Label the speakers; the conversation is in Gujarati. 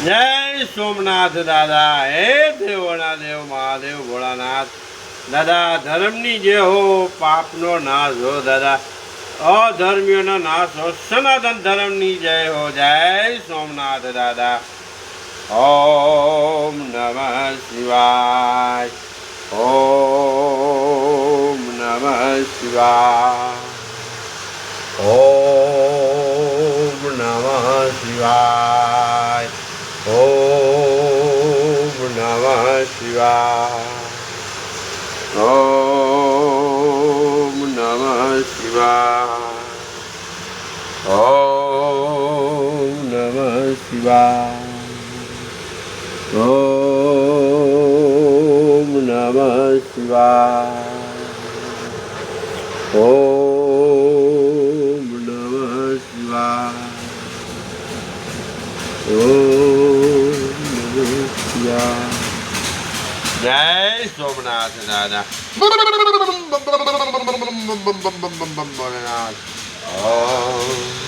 Speaker 1: જય સોમનાથ દાદા. હે દેવોના દેવ મહાદેવ ભોળાનાથ દાદા. ધર્મની જે હો પાપનો નાશ હો દાદા, અધર્મીઓનો નાશ હો, સનાતન ધર્મની જય હો. જય સોમનાથ દાદા. ઓમ નમઃ શિવાય. ઓમ નમઃ શિવાય. ઓમ નમઃ શિવાય. ઓમ નમઃ શિવાય. ઓમ નમઃ શિવાય. ઓમ નમઃ શિવાય. ઓમ નમઃ શિવાય. ઓમ નમઃ શિવાય. ઓમ નમઃ શિવાય. જય સોમનાથ દાદા. ભોલેનાથ. ઓમ